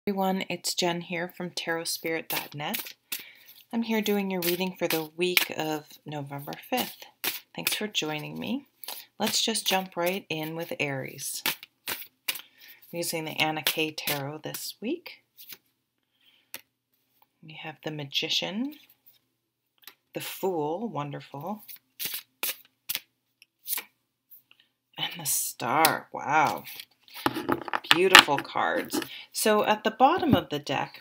Everyone, it's Jen here from tarotspirit.net. I'm here doing your reading for the week of November 5th. Thanks for joining me. Let's just jump right in with Aries. I'm using the Anna K Tarot this week. We have the Magician, the Fool, wonderful, and the Star. Wow. Beautiful cards. So at the bottom of the deck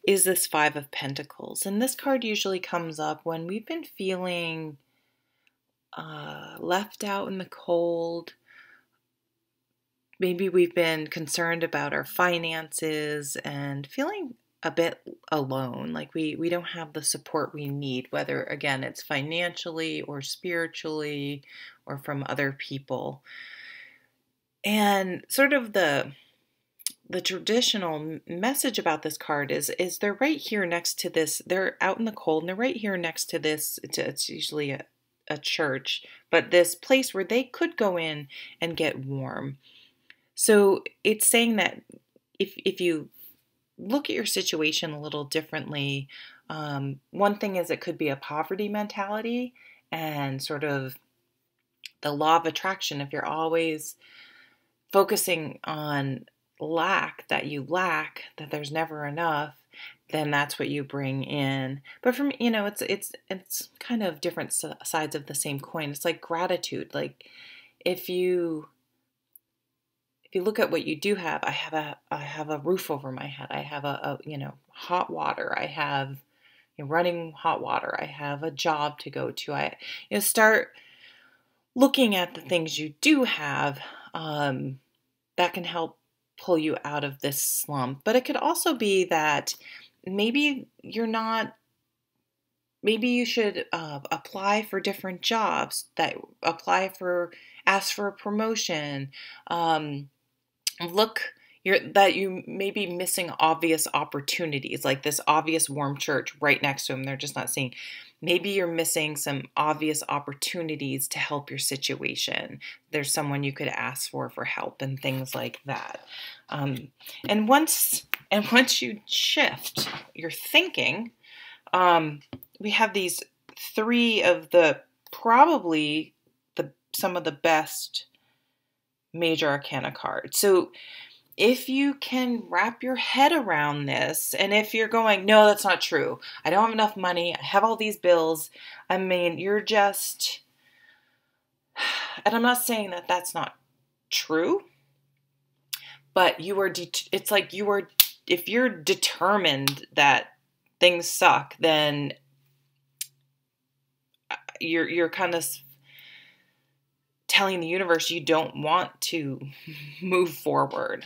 is this Five of Pentacles. And this card usually comes up when we've been feeling left out in the cold. Maybe we've been concerned about our finances and feeling a bit alone, like we don't have the support we need, whether, again, it's financially or spiritually or from other people. And sort of the traditional message about this card is they're right here next to this. They're out in the cold and they're right here next to this. It's usually a church, but this place where they could go in and get warm. So it's saying that if you look at your situation a little differently, one thing is it could be a poverty mentality and sort of the law of attraction. If you're always focusing on lack, that you lack, that there's never enough, then that's what you bring in. But from, it's kind of different sides of the same coin. It's like gratitude. Like if you look at what you do have, I have a roof over my head. I have a hot water. I have running hot water. I have a job to go to. I start looking at the things you do have. That can help pull you out of this slump. But it could also be that maybe you should apply for different jobs, ask for a promotion, that you may be missing obvious opportunities, like this obvious warm church right next to them. They're just not seeing. Maybe you're missing some obvious opportunities to help your situation. There's someone you could ask for help and things like that. And once you shift your thinking, we have these three of some of the best major arcana cards. So if you can wrap your head around this, and if you're going, no, that's not true, I don't have enough money, I have all these bills, you're just, and I'm not saying that that's not true, but if you're determined that things suck, then you're kind of telling the universe you don't want to move forward.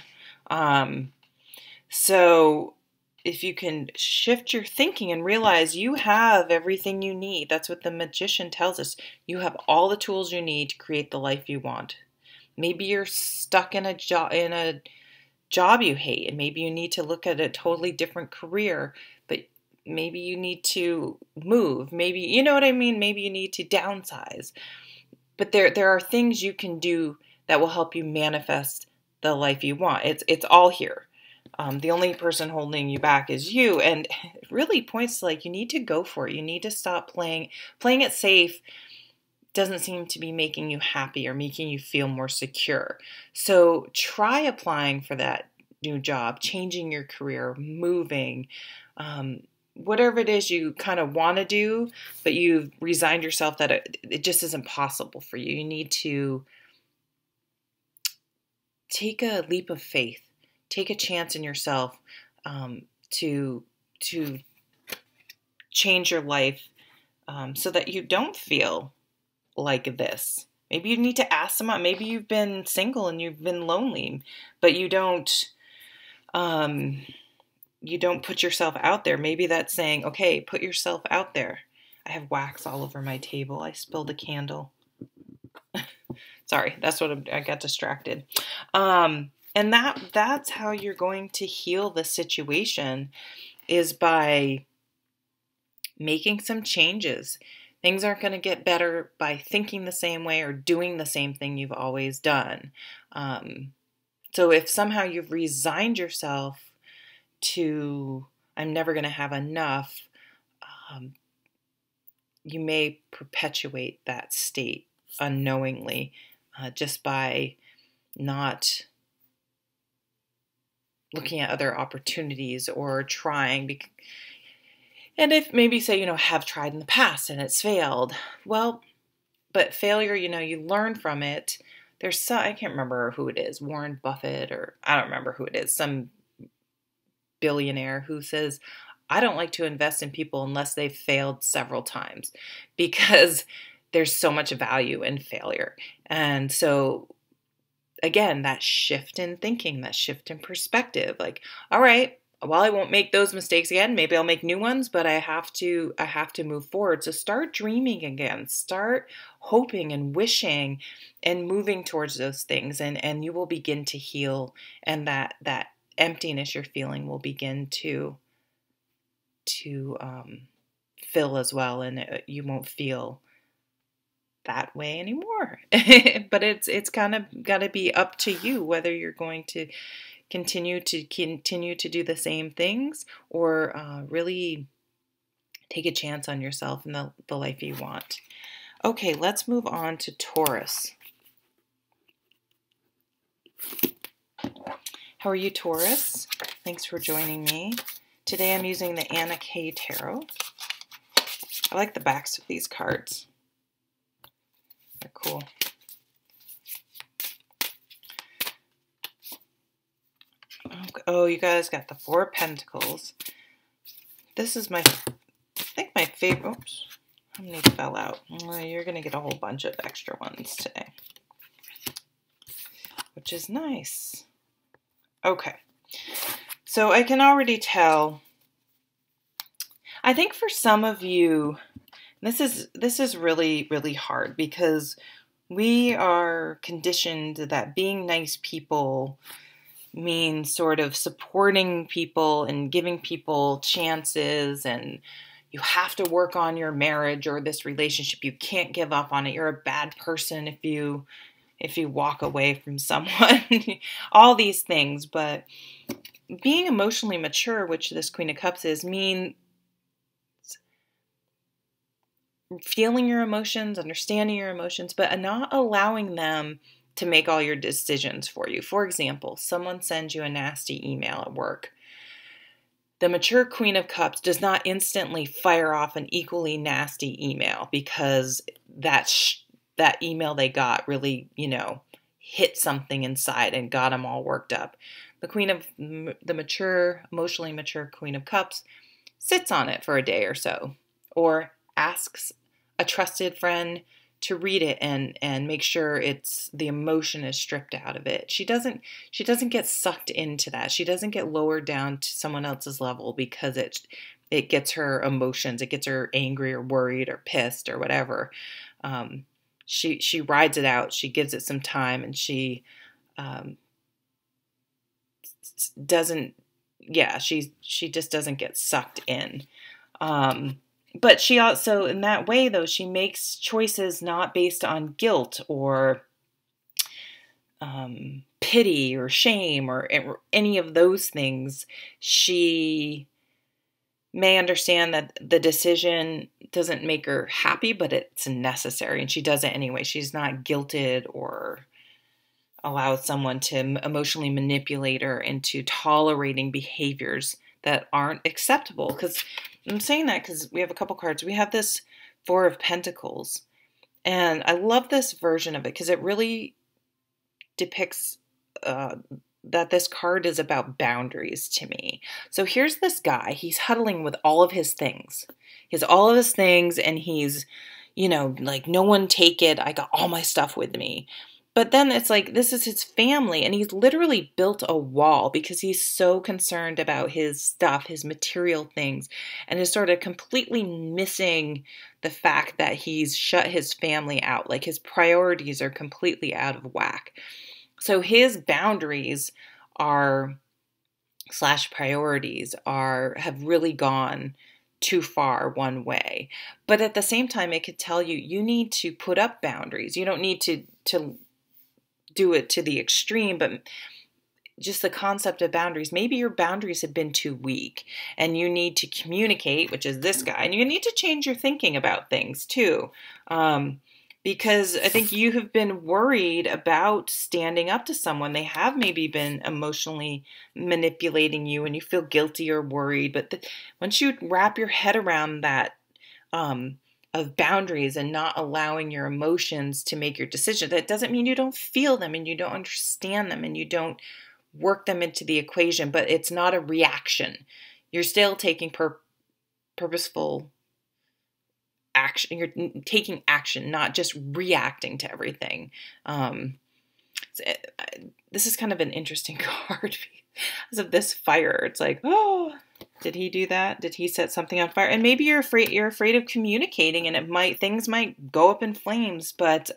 So if you can shift your thinking and realize you have everything you need, that's what the Magician tells us. You have all the tools you need to create the life you want. Maybe you're stuck in a job you hate, and maybe you need to look at a totally different career, but maybe you need to move. Maybe, you know what I mean? Maybe you need to downsize. But there are things you can do that will help you manifest the life you want. It's all here. The only person holding you back is you. And it really points to you need to go for it. You need to stop playing it safe. Doesn't seem to be making you happy or making you feel more secure. So try applying for that new job, changing your career, moving, whatever it is you kind of want to do, but you've resigned yourself that it just isn't possible for you. You need to take a leap of faith, take a chance in yourself to change your life so that you don't feel like this. Maybe you need to ask someone. Maybe you've been single and you've been lonely, but you don't put yourself out there. Maybe that's saying, okay, put yourself out there. I have wax all over my table. I spilled a candle. Sorry, that's what I got distracted. And that's how you're going to heal the situation, is by making some changes. Things aren't going to get better by thinking the same way or doing the same thing you've always done. So if somehow you've resigned yourself to, I'm never going to have enough, you may perpetuate that state unknowingly, just by not looking at other opportunities or trying. And if maybe say, have tried in the past and it's failed, well, but failure, you learn from it. There's some, I can't remember who it is, Warren Buffett, or I don't remember who it is, some billionaire who says, I don't like to invest in people unless they've failed several times, because there's so much value in failure. And so again, that shift in thinking, that shift in perspective, like, all right, well, I won't make those mistakes again. Maybe I'll make new ones, but I have to move forward. So start dreaming again, start hoping and wishing and moving towards those things. And you will begin to heal. And that emptiness you're feeling will begin to fill as well, and you won't feel that way anymore. But it's kind of got to be up to you whether you're going to continue to do the same things, or really take a chance on yourself and the life you want. Okay, let's move on to Taurus. How are you, Taurus? Thanks for joining me. Today I'm using the Anna K Tarot. I like the backs of these cards. They're cool. Oh, you guys got the Four of Pentacles. This is I think my favorite. Oops, how many fell out? Well, you're going to get a whole bunch of extra ones today, which is nice. Okay. So I can already tell, I think for some of you, this is really, really hard, because we are conditioned that being nice people means sort of supporting people and giving people chances, and you have to work on your marriage or this relationship. You can't give up on it. You're a bad person if you walk away from someone. All these things. But being emotionally mature, which this Queen of Cups is, means feeling your emotions, understanding your emotions, but not allowing them to make all your decisions for you. For example, someone sends you a nasty email at work. The mature Queen of Cups does not instantly fire off an equally nasty email because that email they got really, hit something inside and got them all worked up. The mature, emotionally mature Queen of Cups sits on it for a day or so, or asks a trusted friend to read it and make sure the emotion is stripped out of it. She doesn't get sucked into that. She doesn't get lowered down to someone else's level because it gets her emotions. It gets her angry or worried or pissed or whatever. She rides it out. She gives it some time, and she doesn't. Yeah, she just doesn't get sucked in. But she also, in that way, though, she makes choices not based on guilt or pity or shame or any of those things. She may understand that the decision doesn't make her happy, but it's necessary, and she does it anyway. She's not guilted or allows someone to emotionally manipulate her into tolerating behaviors that aren't acceptable. Because I'm saying that because we have a couple cards. We have this Four of Pentacles, and I love this version of it because it really depicts that this card is about boundaries to me. So here's this guy. He's huddling with all of his things. He has all of his things, and he's, like, no one take it. I got all my stuff with me. But then it's like, this is his family, and he's literally built a wall because he's so concerned about his stuff, his material things, and is sort of completely missing the fact that he's shut his family out. Like, his priorities are completely out of whack. So his boundaries priorities have really gone too far one way. But at the same time, it could tell you need to put up boundaries. You don't need to do it to the extreme, but just the concept of boundaries. Maybe your boundaries have been too weak and you need to communicate, which is this guy, and you need to change your thinking about things too. Because I think you have been worried about standing up to someone. They have maybe been emotionally manipulating you and you feel guilty or worried. But once you wrap your head around that, of boundaries and not allowing your emotions to make your decision, that doesn't mean you don't feel them and you don't understand them and you don't work them into the equation, but it's not a reaction. You're still taking purposeful action. You're taking action, not just reacting to everything. This is kind of an interesting card because of this fire. It's like, oh, did he do that? Did he set something on fire? And maybe you're afraid of communicating, and things might go up in flames, but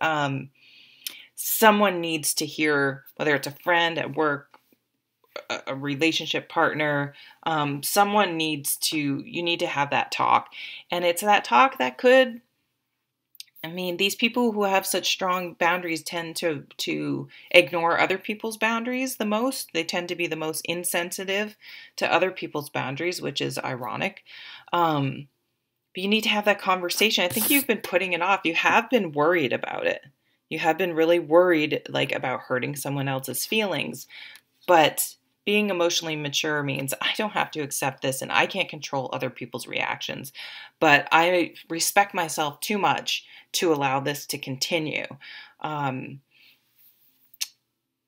someone needs to hear, whether it's a friend at work, a relationship partner, you need to have that talk. And it's that talk that could, these people who have such strong boundaries tend to ignore other people's boundaries the most. They tend to be the most insensitive to other people's boundaries, which is ironic. But you need to have that conversation. I think you've been putting it off. You have been worried about it. You have been really worried, about hurting someone else's feelings. But being emotionally mature means I don't have to accept this and I can't control other people's reactions, but I respect myself too much to allow this to continue.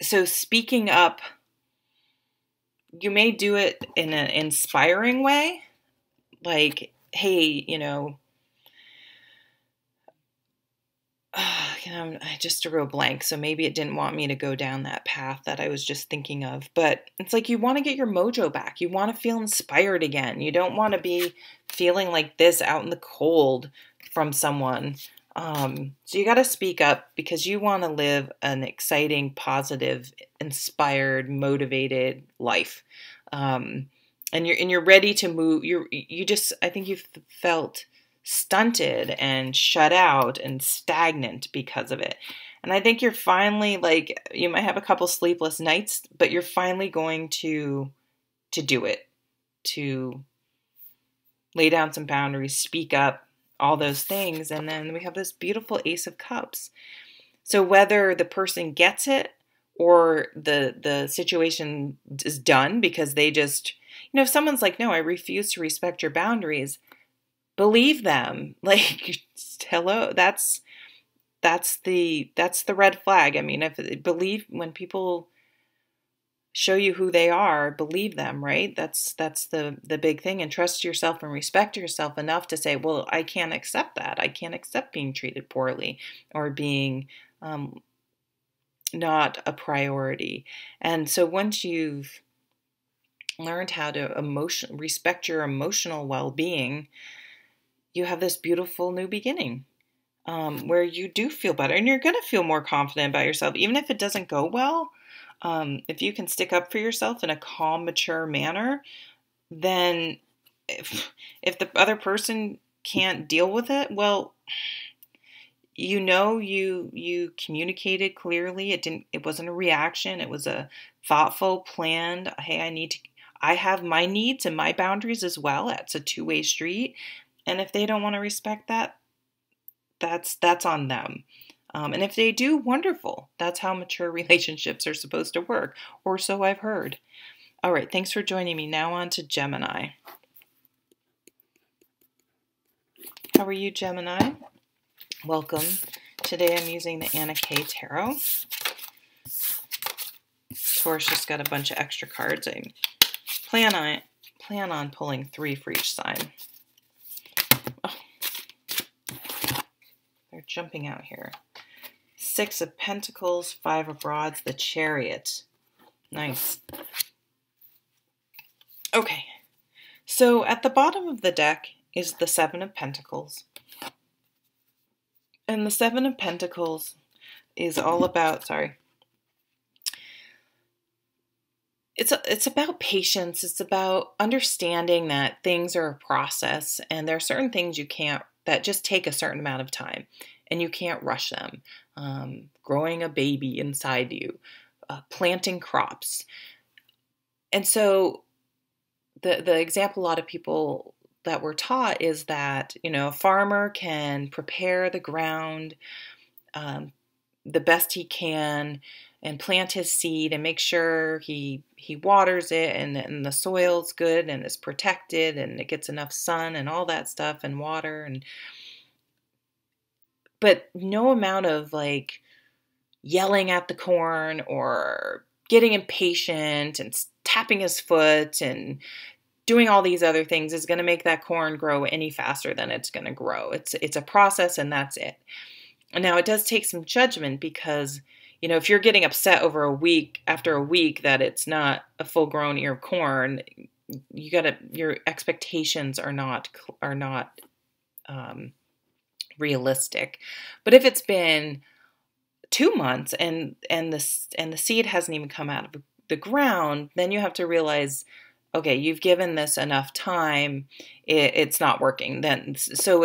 So speaking up, you may do it in an inspiring way, like, hey, I just drew a blank, so maybe it didn't want me to go down that path that I was just thinking of. But it's like you want to get your mojo back. You want to feel inspired again. You don't want to be feeling like this out in the cold from someone. So you got to speak up because you want to live an exciting, positive, inspired, motivated life. And you're ready to move. I think you've felt stunted and shut out and stagnant because of it. And I think you're finally, you might have a couple sleepless nights, but you're finally going to do it, to lay down some boundaries, speak up, all those things. And then we have this beautiful Ace of Cups. So whether the person gets it or the situation is done because they just, if someone's like, no, I refuse to respect your boundaries, believe them. Hello, that's the red flag. When people show you who they are, believe them, right? That's the big thing. And trust yourself and respect yourself enough to say, well, I can't accept that. I can't accept being treated poorly or being not a priority. And so once you've learned how to respect your emotional well-being, you have this beautiful new beginning where you do feel better and you're going to feel more confident about yourself. Even if it doesn't go well, if you can stick up for yourself in a calm, mature manner, then if the other person can't deal with it, well, you communicated clearly. It wasn't a reaction. It was a thoughtful, planned, hey, I have my needs and my boundaries as well. It's a two-way street. And if they don't want to respect that, that's on them. And if they do, wonderful. That's how mature relationships are supposed to work, or so I've heard. All right, thanks for joining me. Now on to Gemini. How are you, Gemini? Welcome. Today I'm using the Anna K Tarot. Taurus just got a bunch of extra cards. I plan on pulling 3 for each sign. Oh, they're jumping out here. 6 of Pentacles, 5 of Rods, the Chariot. Nice. Okay, so at the bottom of the deck is the 7 of Pentacles. And the 7 of Pentacles is all about, it's about patience. It's about understanding that things are a process and there are certain things that just take a certain amount of time and you can't rush them. Growing a baby inside you, planting crops. And so the example a lot of people that were taught is that, a farmer can prepare the ground um, the best he can and plant his seed and make sure he waters it and the soil's good and is protected and it gets enough sun and all that stuff and water but no amount of like yelling at the corn or getting impatient and tapping his foot and doing all these other things is going to make that corn grow any faster than it's going to grow. It's a process and that's it. Now, it does take some judgment because, if you're getting upset over after a week that it's not a full-grown ear of corn, your expectations are not realistic. But if it's been 2 months and the seed hasn't even come out of the ground, then you have to realize, okay, you've given this enough time, it's not working. Then, so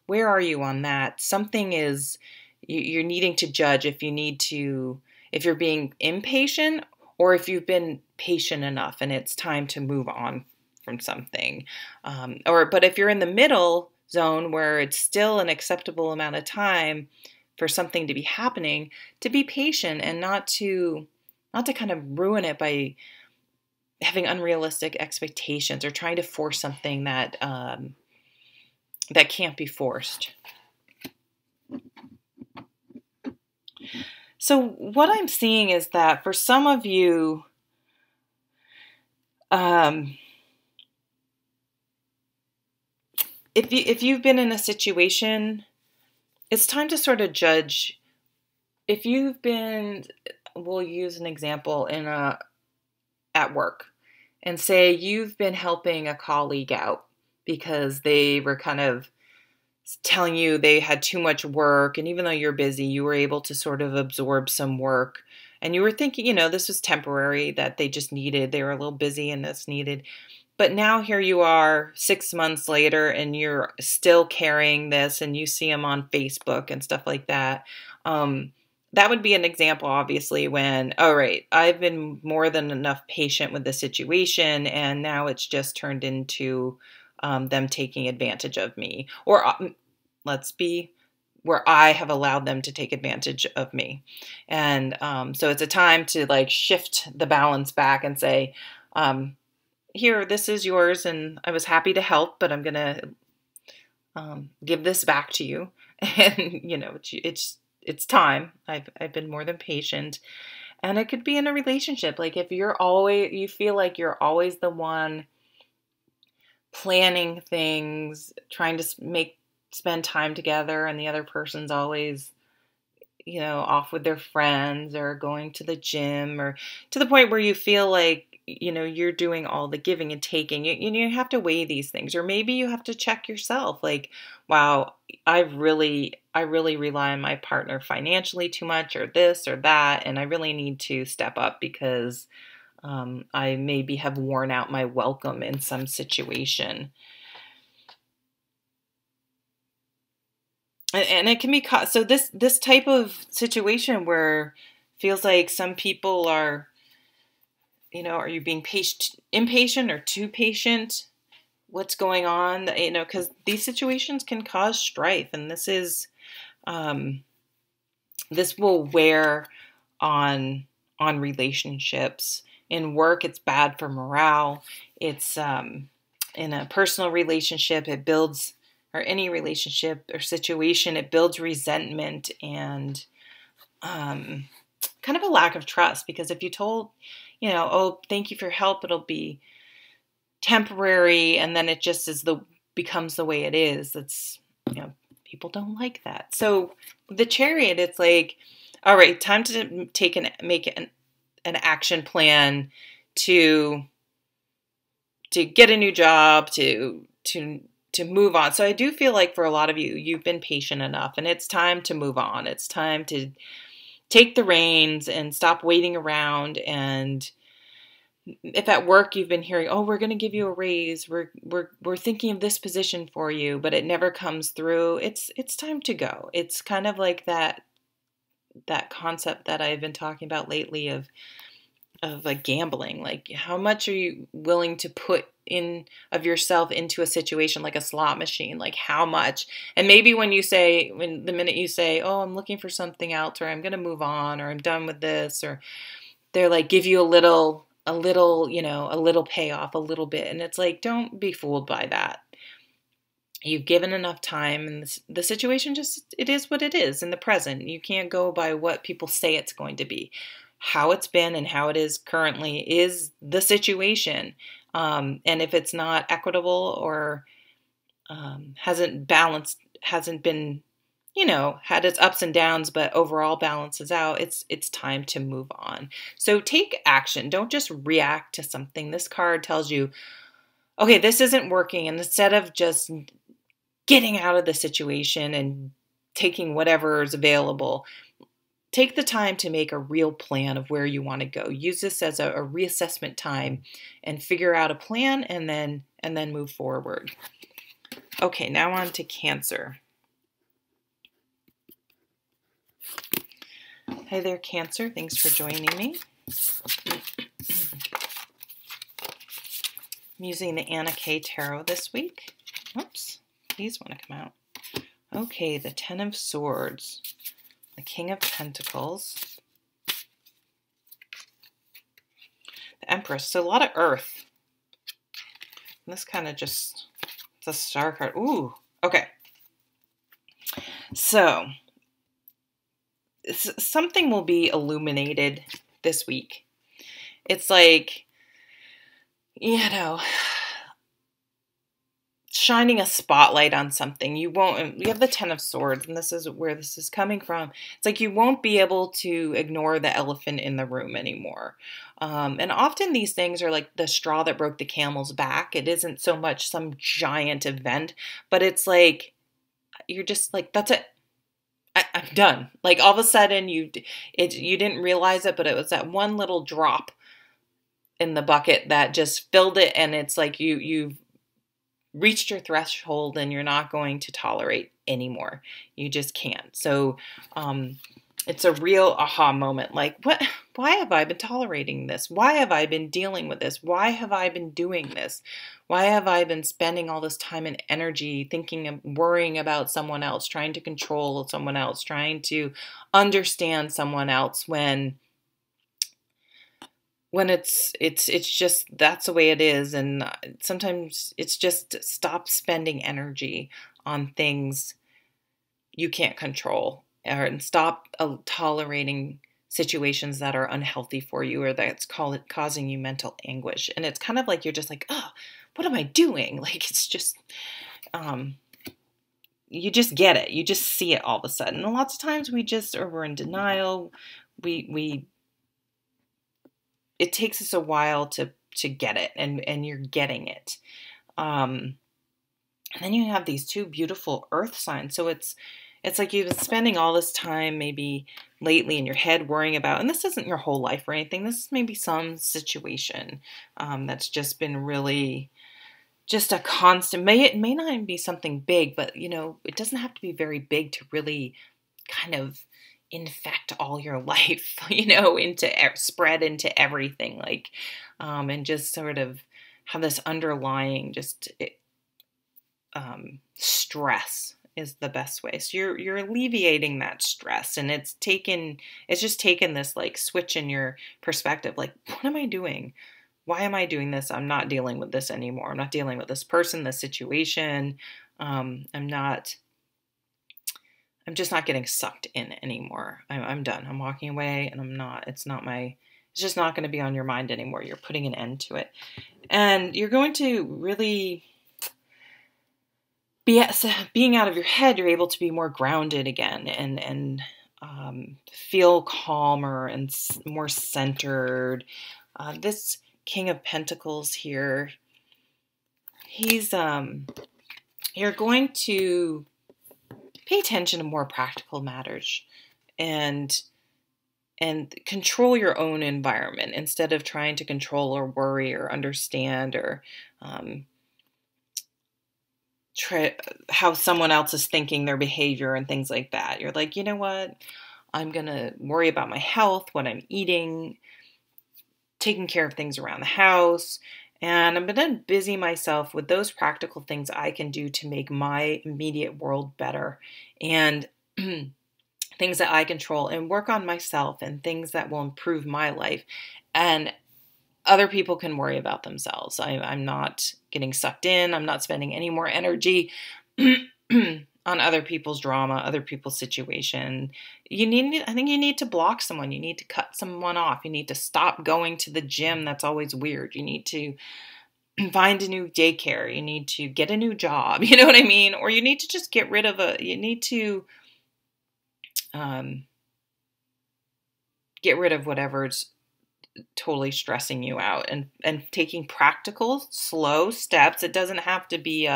where are you on that? Something is, you're needing to judge if you're being impatient or if you've been patient enough and it's time to move on from something. But if you're in the middle zone where it's still an acceptable amount of time for something to be happening, to be patient and not to kind of ruin it by having unrealistic expectations or trying to force something that can't be forced. So what I'm seeing is that for some of you, if you've been in a situation, it's time to sort of judge. If you've been, we'll use an example at work, and say you've been helping a colleague out because they were kind of telling you they had too much work. And even though you're busy, you were able to sort of absorb some work. And you were thinking, this was temporary, that they were a little busy and this needed. But now here you are 6 months later and you're still carrying this and you see them on Facebook and stuff like that. That would be an example, obviously, when, all right, I've been more than enough patient with the situation and now it's just turned into them taking advantage of me, or let's be where I have allowed them to take advantage of me. And so it's a time to like shift the balance back and say, here, this is yours. And I was happy to help, but I'm going to give this back to you. And, it's time. I've been more than patient. And it could be in a relationship. Like if you feel like you're always the one planning things, trying to spend time together, and the other person's always, off with their friends or going to the gym, or to the point where you feel like, you're doing all the giving and taking. You have to weigh these things, or maybe you have to check yourself. Like, wow, I really rely on my partner financially too much, or this or that, and I really need to step up because I maybe have worn out my welcome in some situation. And it can be so this type of situation where it feels like some people are, are you being impatient or too patient? What's going on? Because these situations can cause strife, and this will wear on relationships. In work, it's bad for morale. It's in a personal relationship, it builds, or any relationship or situation, it builds resentment and kind of a lack of trust. Because if you told, oh, thank you for your help, it'll be temporary, and then it just becomes the way it is. It's, people don't like that. So the Chariot, it's like, all right, time to make an action plan to get a new job, to move on. So I do feel like for a lot of you, you've been patient enough and it's time to move on. It's time to take the reins and stop waiting around. And if at work you've been hearing, oh, we're going to give you a raise, we're thinking of this position for you, but it never comes through, it's time to go. It's kind of like that concept that I've been talking about lately of like gambling. Like, how much are you willing to put in of yourself into a situation like a slot machine? Like, how much? And maybe when the minute you say, oh, I'm looking for something else, or I'm going to move on, or I'm done with this, or they're like, give you a little, a little payoff, a little bit. And it's like, don't be fooled by that. You've given enough time, and the situation it is what it is in the present. You can't go by what people say it's going to be. How it's been and how it is currently is the situation. And if it's not equitable or hasn't been, had its ups and downs, but overall balances out, it's time to move on. So take action. Don't just react to something. This card tells you, okay, this isn't working. And instead of just getting out of the situation and taking whatever is available, take the time to make a real plan of where you want to go. Use this as a reassessment time and figure out a plan, and then move forward. Okay, now on to Cancer. Hi there, Cancer. Thanks for joining me. I'm using the Anna K Tarot this week. Whoops. These want to come out. Okay, the Ten of Swords, the King of Pentacles, the Empress. So a lot of Earth. And this kind of just, it's a star card. Ooh, okay. So something will be illuminated this week. It's like, shining a spotlight on something. You have the Ten of Swords, and this is where this is coming from. It's like you won't be able to ignore the elephant in the room anymore. And often these things are like the straw that broke the camel's back. It isn't so much some giant event, but it's like, you're just like, that's it. I'm done. Like, all of a sudden you didn't realize it, but it was that one little drop in the bucket that just filled it. And it's like, you've reached your threshold and you're not going to tolerate anymore. You just can't. So it's a real aha moment. Like, why have I been tolerating this? Why have I been dealing with this? Why have I been doing this? Why have I been spending all this time and energy thinking and worrying about someone else, trying to control someone else, trying to understand someone else when it's just, that's the way it is. And sometimes it's just, stop spending energy on things you can't control, and stop tolerating situations that are unhealthy for you, or that's causing you mental anguish. And it's kind of like, you're just like, oh, what am I doing? Like, it's just, you just get it. You just see it all of a sudden. And lots of times we're in denial. It takes us a while to get it, and you're getting it. And then you have these two beautiful earth signs. So it's like you've been spending all this time maybe lately in your head worrying about, and this isn't your whole life or anything. This is maybe some situation that's just been really just a constant. It may not even be something big, but it doesn't have to be very big to really kind of infect all your life, spread into everything, like, and just sort of have this underlying stress is the best way. So you're alleviating that stress, and it's just taken this like switch in your perspective. Like, what am I doing? Why am I doing this? I'm not dealing with this anymore. I'm not dealing with this person, this situation. I'm just not getting sucked in anymore. I'm done. I'm walking away, and it's just not going to be on your mind anymore. You're putting an end to it. And you're going to really being out of your head, you're able to be more grounded again, and feel calmer and more centered. This King of Pentacles here, you're going to pay attention to more practical matters, and control your own environment instead of trying to control or worry or understand or how someone else is thinking, their behavior and things like that. You're like, you know what? I'm going to worry about my health, what I'm eating, taking care of things around the house. And I'm going to busy myself with those practical things I can do to make my immediate world better, and things that I control, and work on myself and things that will improve my life. And other people can worry about themselves. I'm not getting sucked in. I'm not spending any more energy on other people's drama, other people's situation. I think you need to block someone. You need to cut someone off. You need to stop going to the gym. That's always weird. You need to find a new daycare. You need to get a new job. You know what I mean? Or you need to just get rid of you need to get rid of whatever's totally stressing you out, and taking practical, slow steps. It doesn't have to be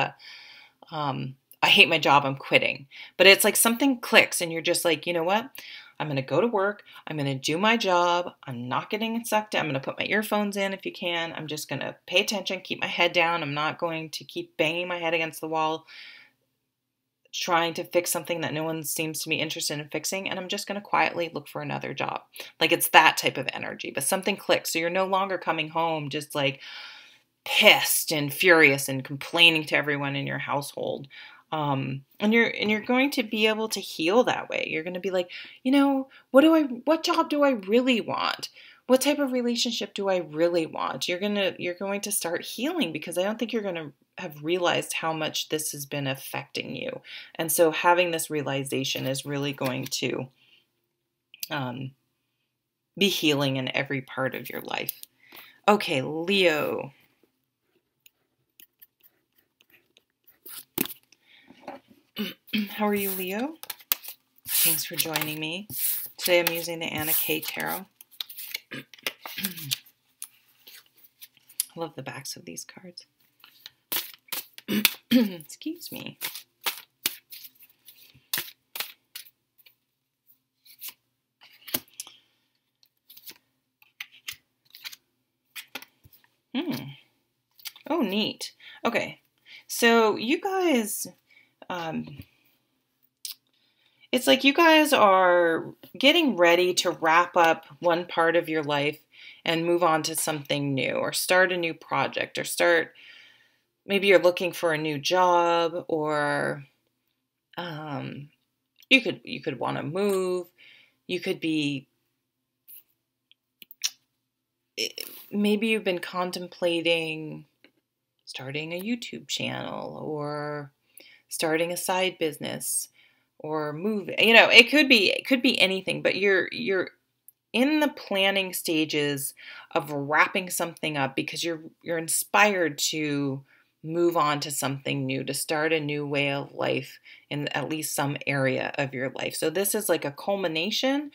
I hate my job, I'm quitting. But it's like something clicks and you're just like, you know what? I'm going to go to work. I'm going to do my job. I'm not getting sucked in. I'm going to put my earphones in if you can. I'm just going to pay attention, keep my head down. I'm not going to keep banging my head against the wall, trying to fix something that no one seems to be interested in fixing. And I'm just going to quietly look for another job. Like, it's that type of energy, but something clicks. So you're no longer coming home just like pissed and furious and complaining to everyone in your household. And you're going to be able to heal that way. You're going to be like, you know, what job do I really want? What type of relationship do I really want? You're going to start healing, because I don't think you're going to have realized how much this has been affecting you. And so having this realization is really going to be healing in every part of your life. Okay, Leo. How are you, Leo? Thanks for joining me. Today I'm using the Anna K Tarot. I love the backs of these cards. Excuse me. Oh, neat. Okay. So you guys, it's like you guys are getting ready to wrap up one part of your life and move on to something new, or start a new project, or maybe you're looking for a new job, or you could want to move. You could be, maybe you've been contemplating starting a YouTube channel, or starting a side business, or moving. You know, it could be anything, but you're in the planning stages of wrapping something up, because you're inspired to move on to something new, to start a new way of life in at least some area of your life. So this is like a culmination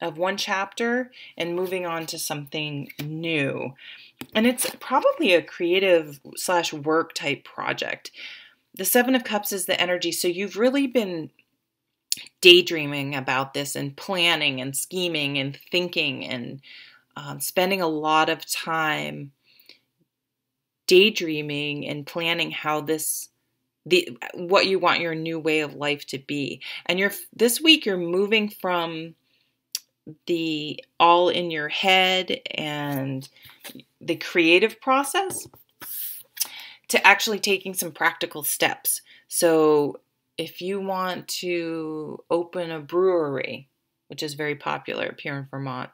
of one chapter and moving on to something new. And it's probably a creative / work type project. The Seven of Cups is the energy. So you've really been daydreaming about this, and planning and scheming and thinking, and spending a lot of time daydreaming and planning how what you want your new way of life to be. And this week you're moving from the all in your head and the creative process to actually taking some practical steps. So if you want to open a brewery, which is very popular up here in Vermont,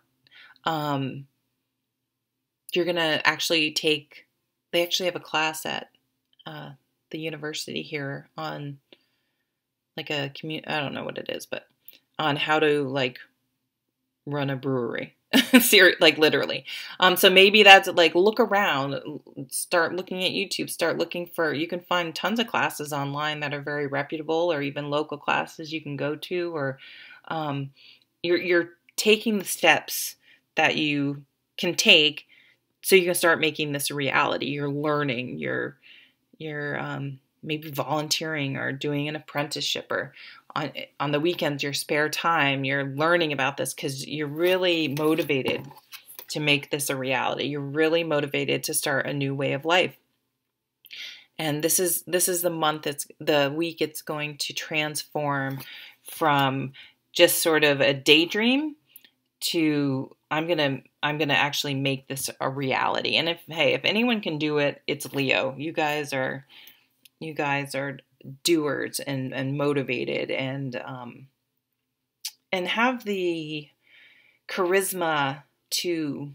you're going to actually they actually have a class at the university here on like I don't know what it is, but on how to like run a brewery. Like literally. So maybe that's like, look around, start looking at YouTube, you can find tons of classes online that are very reputable, or even local classes you can go to, or you're taking the steps that you can take so you can start making this a reality. You're learning, you're maybe volunteering or doing an apprenticeship, or on the weekends, your spare time, you're learning about this because you're really motivated to make this a reality. You're really motivated to start a new way of life. And this is the week it's going to transform from just sort of a daydream I'm gonna actually make this a reality. And if anyone can do it, it's Leo. You guys are doers and motivated and have the charisma to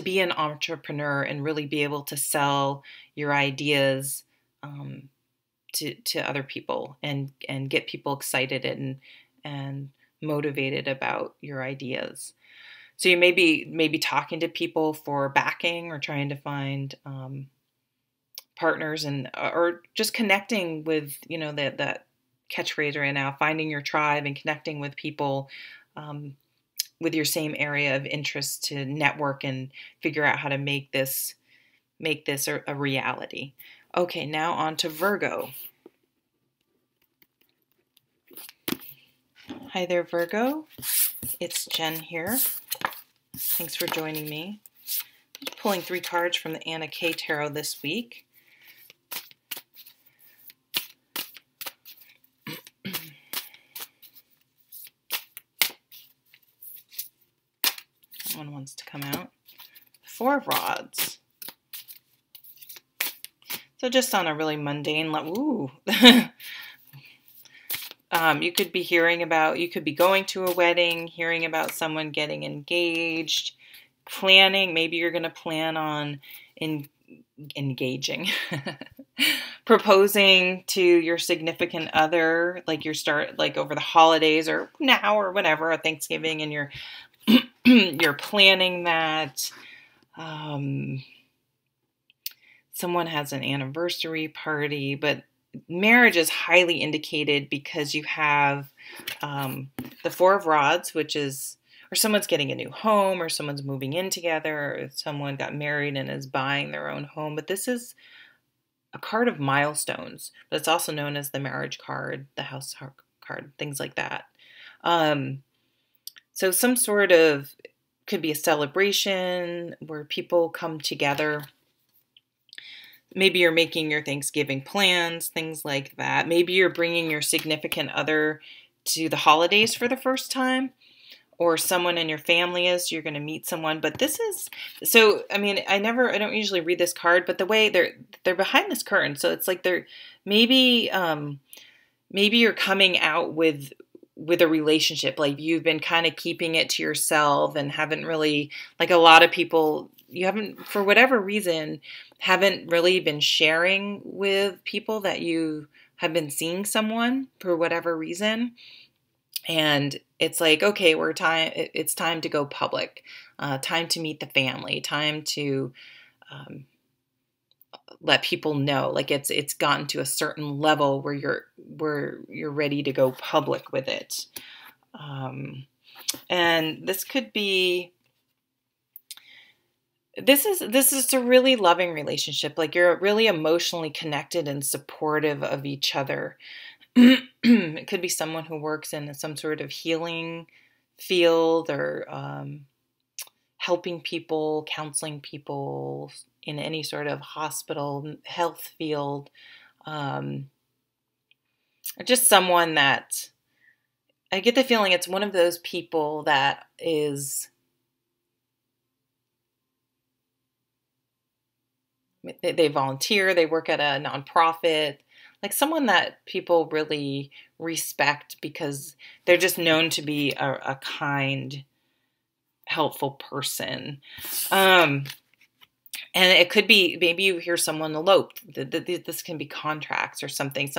be an entrepreneur and really be able to sell your ideas to other people and get people excited and motivated about your ideas. So you may be talking to people for backing or trying to find partners or just connecting with, that catchphrase right now, finding your tribe and connecting with people with your same area of interest to network and figure out how to make this a reality. Okay, now on to Virgo. Hi there, Virgo. It's Jen here. Thanks for joining me. I'm pulling 3 cards from the Anna K Tarot this week. One wants to come out. 4 of Rods. So just on a really mundane level, you could be you could be going to a wedding, hearing about someone getting engaged, planning. Maybe you're going to plan on engaging, proposing to your significant other, like over the holidays or now or whenever, at Thanksgiving, and you're planning that. Someone has an anniversary party, but marriage is highly indicated because you have the 4 of Rods, which is, or someone's getting a new home, or someone's moving in together, or someone got married and is buying their own home. But this is a card of milestones, but it's also known as the marriage card, the house card, things like that. So some sort of, could be a celebration where people come together. Maybe you're making your Thanksgiving plans, things like that. Maybe you're bringing your significant other to the holidays for the first time, or someone in your family you're going to meet someone. But this is, so, I mean, I don't usually read this card, but the way they're behind this curtain. So it's like maybe you're coming out with a relationship, like you've been kind of keeping it to yourself and haven't really, like a lot of people, you haven't, for whatever reason, haven't really been sharing with people that you have been seeing someone for whatever reason. And it's like, okay, it's time to go public, time to meet the family, time to let people know, like it's gotten to a certain level where you're ready to go public with it. And this could be, this is a really loving relationship. Like you're really emotionally connected and supportive of each other. It could be someone who works in some sort of healing field or helping people, counseling people in any sort of hospital, health field. Just someone that, I get the feeling it's one of those people that is, they volunteer, they work at a nonprofit, like someone that people really respect because they're just known to be a kind, helpful person. And it could be, maybe you hear someone eloped. This can be contracts or something.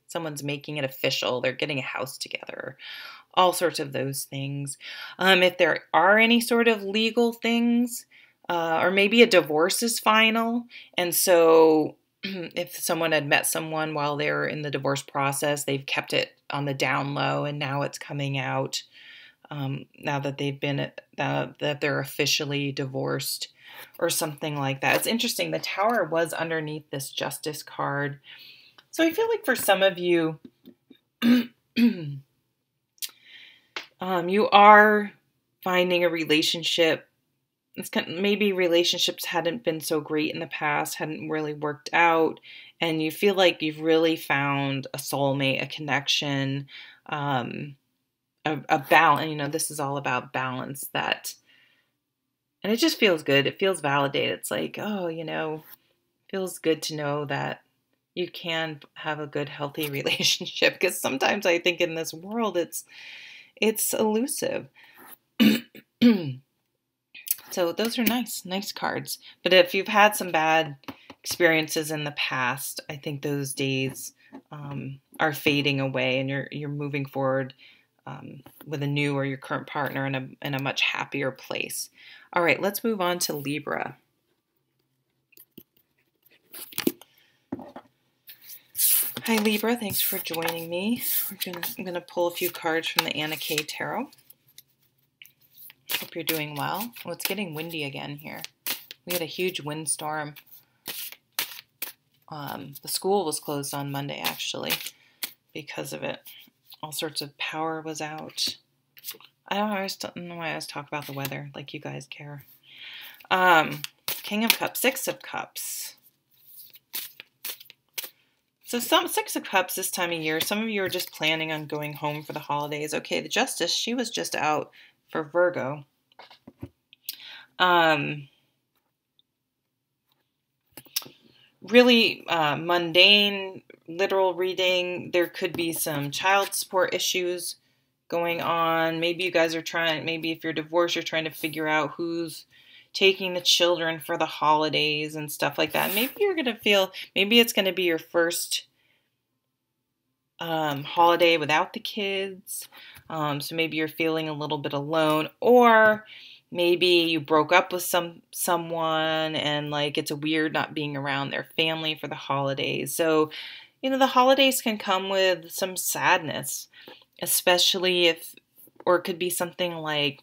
Someone's making it official. They're getting a house together. All sorts of those things. If there are any sort of legal things, or maybe a divorce is final. And so if someone had met someone while they were in the divorce process, they've kept it on the down low and now it's coming out now that that they're officially divorced or something like that. It's interesting. The Tower was underneath this Justice card. So I feel like for some of you, you are finding a relationship. Maybe relationships hadn't been so great in the past, hadn't really worked out, and you feel like you've really found a soulmate, a connection, a a balance. You know, this is all about balance. And it just feels good. It feels validated. It's like, oh, you know, feels good to know that you can have a good, healthy relationship. Because sometimes I think in this world, it's elusive. So those are nice cards. But if you've had some bad experiences in the past, I think those days are fading away, and you're moving forward with a new or your current partner in a much happier place. All right, let's move on to Libra. Hi Libra, thanks for joining me. I'm gonna pull a few cards from the Anna K Tarot. Hope you're doing well. Oh, it's getting windy again here. We had a huge windstorm. The school was closed on Monday, actually, because of it. All sorts of power was out. I don't know why I always talk about the weather, like you guys care. King of Cups, Six of Cups. So Six of Cups this time of year, some of you are just planning on going home for the holidays. Okay, the Justice, she was just out for Virgo. Really mundane, literal reading. There could be some child support issues going on. Maybe you guys are maybe if you're divorced, you're trying to figure out who's taking the children for the holidays and stuff like that. Maybe you're going to feel, maybe it's going to be your first holiday without the kids. So maybe you're feeling a little bit alone, or maybe you broke up with someone and like it's weird not being around their family for the holidays. So, you know, the holidays can come with some sadness, especially or it could be something like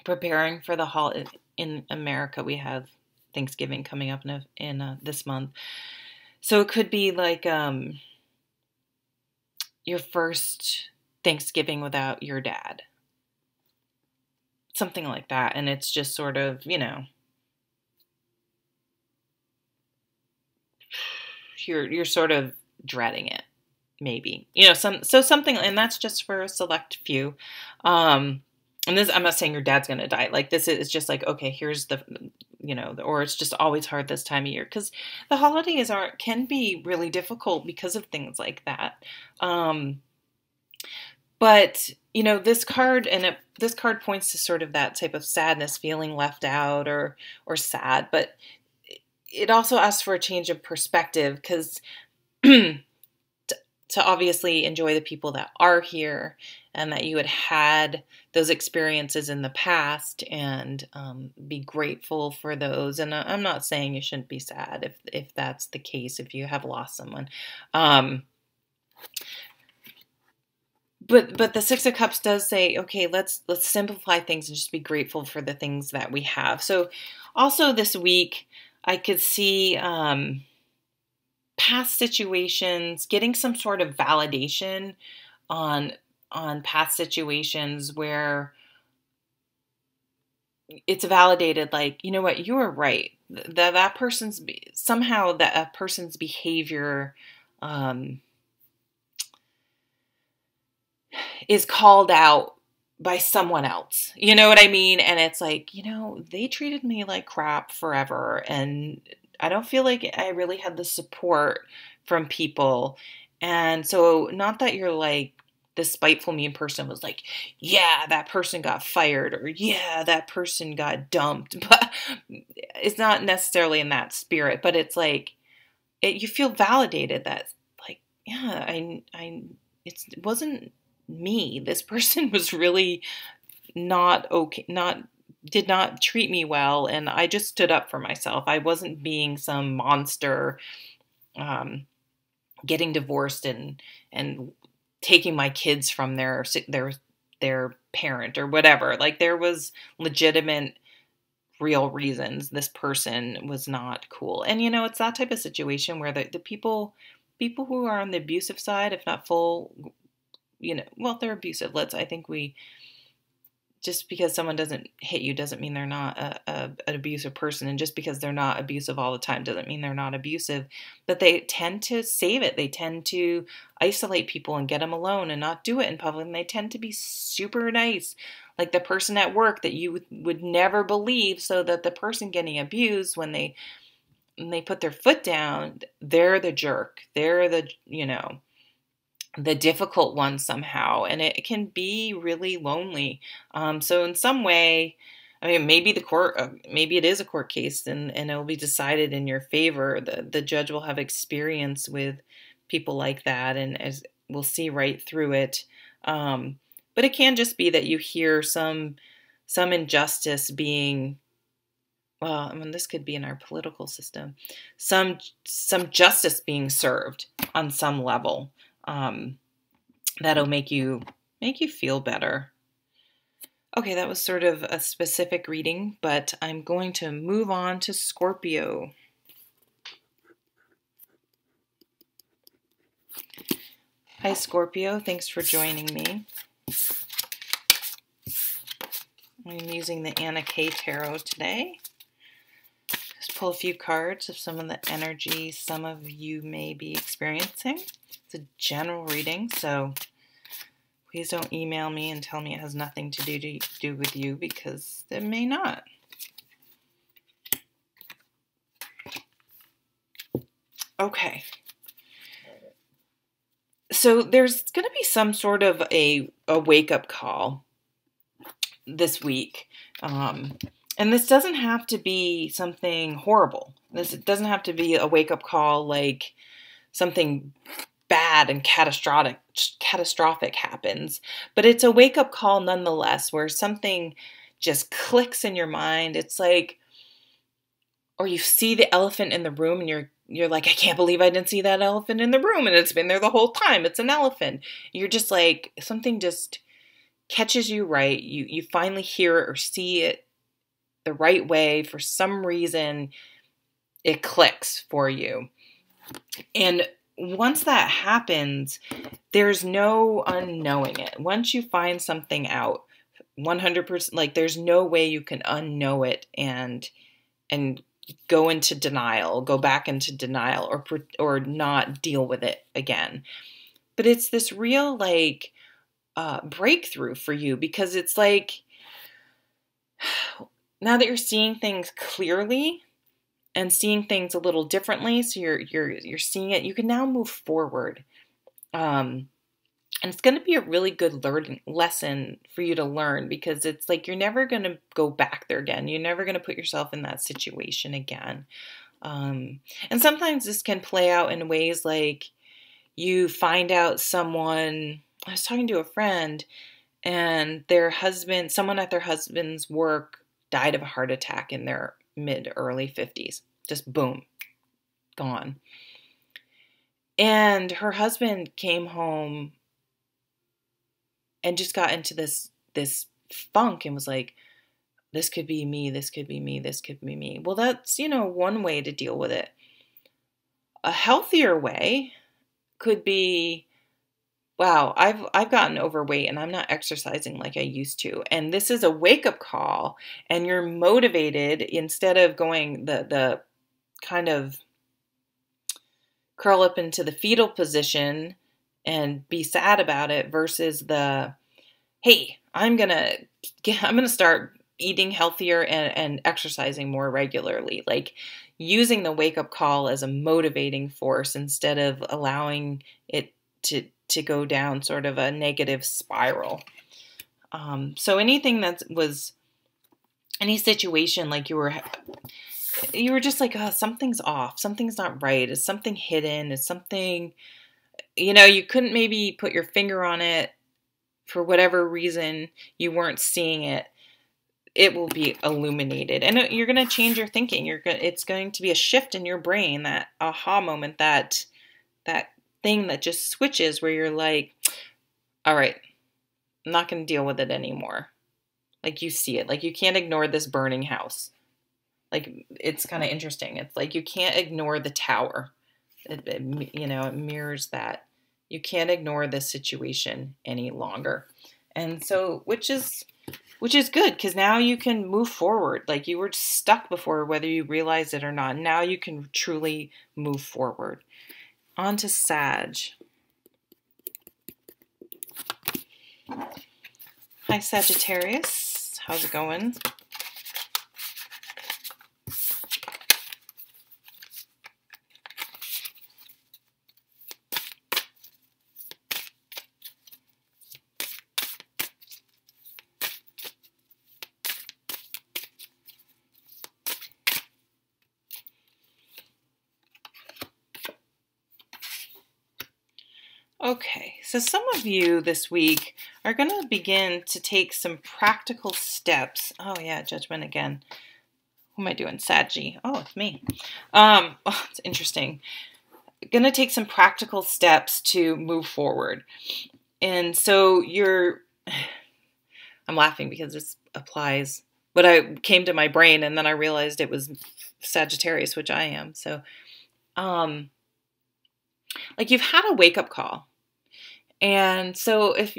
preparing for the holiday. In America, we have Thanksgiving coming up in this month. So it could be like your first Thanksgiving without your dad. Something like that. And it's just sort of, you know, you're sort of dreading it, maybe. You know, something, and that's just for a select few. And this, I'm not saying your dad's going to die. Like this is just like, okay, here's the, you know, or it's just always hard this time of year, because the holidays can be really difficult because of things like that. But, you know, this card points to sort of that type of sadness, feeling left out or sad, but it also asks for a change of perspective, because to obviously enjoy the people that are here and that you had those experiences in the past, and be grateful for those. And I'm not saying you shouldn't be sad if that's the case, if you have lost someone. But the Six of Cups does say, okay, let's simplify things and just be grateful for the things that we have. So also this week, I could see past situations, getting some sort of validation on past situations where it's validated, like, you know what, you were right. That person's behavior is called out by someone else. You know what I mean? And it's like, you know, they treated me like crap forever, and I don't feel like I really had the support from people. And so, not that you're like, this spiteful, mean person was like, yeah, that person got fired, or yeah, that person got dumped. But it's not necessarily in that spirit, but it's like, you feel validated that, like, yeah, it wasn't me. This person was really not okay, did not treat me well, and I just stood up for myself. I wasn't being some monster, getting divorced and taking my kids from their parent or whatever. Like, there was legitimate, real reasons this person was not cool. And, you know, it's that type of situation where the people who are on the abusive side, if not full, you know, well, they're abusive. I think we just because someone doesn't hit you doesn't mean they're not an abusive person. And just because they're not abusive all the time doesn't mean they're not abusive. But they tend to save it. They tend to isolate people and get them alone and not do it in public. And they tend to be super nice. Like the person at work that you would never believe, so that the person getting abused, when they put their foot down, they're the jerk. They're the, the difficult one somehow. And it can be really lonely. So in some way, I mean, maybe maybe it is a court case and it'll be decided in your favor. The judge will have experience with people like that, and as we'll see right through it. But it can just be that you hear some injustice being, well, I mean, this could be in our political system, some justice being served on some level. That'll make you feel better. Okay, that was sort of a specific reading, but I'm going to move on to Scorpio. Hi, Scorpio. Thanks for joining me. I'm using the Anna K Tarot today. Just pull a few cards of some of the energy some of you may be experiencing. It's a general reading, so please don't email me and tell me it has nothing to do with you, because it may not. Okay. So there's going to be some sort of a wake-up call this week. And this doesn't have to be something horrible. This doesn't have to be a wake-up call like something bad and catastrophic happens. But it's a wake-up call nonetheless, where something just clicks in your mind. It's like, or you see the elephant in the room and you're like, I can't believe I didn't see that elephant in the room, and it's been there the whole time. It's an elephant. You're just like, something just catches you right. You finally hear it or see it the right way. For some reason, it clicks for you. And once that happens, there's no unknowing it. Once you find something out, 100%, like there's no way you can unknow it and go into denial, go back into denial, or not deal with it again. But it's this real like breakthrough for you, because it's like, now that you're seeing things clearly and seeing things a little differently, so you're seeing it, you can now move forward. And it's going to be a really good lesson for you to learn, because it's like you're never going to go back there again. You're never going to put yourself in that situation again. And sometimes this can play out in ways like you find out someone. I was talking to a friend, and someone at their husband's work died of a heart attack in their mid-early 50s. Just boom, gone. And her husband came home and just got into this funk and was like, this could be me, this could be me, this could be me. Well, that's, one way to deal with it. A healthier way could be, wow, I've gotten overweight and I'm not exercising like I used to. And this is a wake-up call, and you're motivated, instead of going the kind of curl up into the fetal position and be sad about it, versus the, hey, I'm gonna start eating healthier and exercising more regularly. Like using the wake-up call as a motivating force instead of allowing it to go down sort of a negative spiral. So anything that was, any situation like you were just like, oh, something's off, something's not right, is something hidden, is something, you couldn't maybe put your finger on it for whatever reason, you weren't seeing it. It will be illuminated, and you're going to change your thinking. It's going to be a shift in your brain, that aha moment, that thing that just switches, where you're like, all right, I'm not going to deal with it anymore. Like you see it, like you can't ignore this burning house. Like it's kind of interesting. It's like you can't ignore the tower. It mirrors that. You can't ignore this situation any longer. And so, which is which is good because now you can move forward. Like you were stuck before, whether you realize it or not. Now you can truly move forward. On to Sag. Hi, Sagittarius. How's it going? Okay, so some of you this week are going to begin to take some practical steps. Oh yeah, Judgment again. Who am I doing? Saggy. Oh, it's me. It's interesting. Going to take some practical steps to move forward. And so I'm laughing because this applies, but I came to my brain and then I realized it was Sagittarius, which I am. So, like you've had a wake-up call. And so if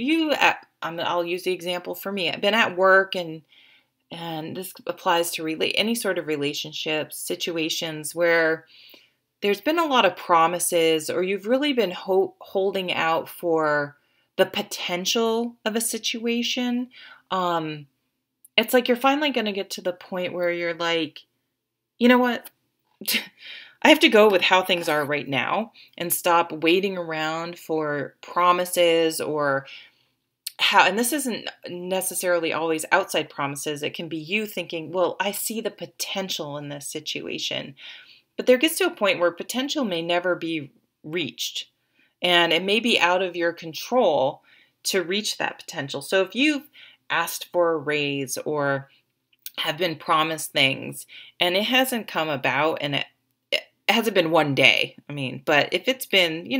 I'll use the example for me. I've been at work and this applies to any sort of relationships, situations where there's been a lot of promises or you've really been holding out for the potential of a situation. It's like you're finally going to get to the point where you're like, you know what? I have to go with how things are right now and stop waiting around for promises or and this isn't necessarily always outside promises. It can be you thinking, well, I see the potential in this situation. But there gets to a point where potential may never be reached. And it may be out of your control to reach that potential. So if you've asked for a raise or have been promised things and it hasn't come about and it hasn't been one day, but if it's been,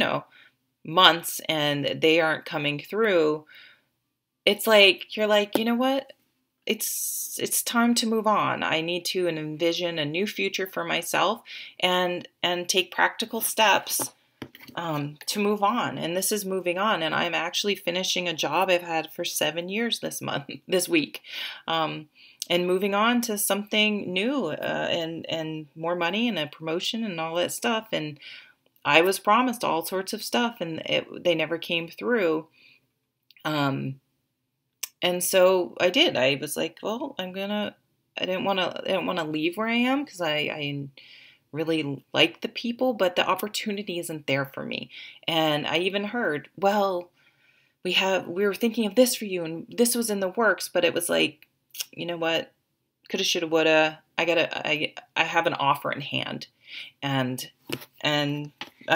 months and they aren't coming through, it's like, you're like, you know what? It's time to move on. I need to envision a new future for myself and take practical steps to move on. And this is moving on. And I'm actually finishing a job I've had for 7 years this week. And moving on to something new and more money and a promotion and all that stuff. And I was promised all sorts of stuff and they never came through. And so I did. I was like, well, I didn't want to leave where I am because I really like the people, but the opportunity isn't there for me. And I even heard, well, we were thinking of this for you and this was in the works, but it was like, you know what? Coulda, shoulda, woulda. I have an offer in hand and I'm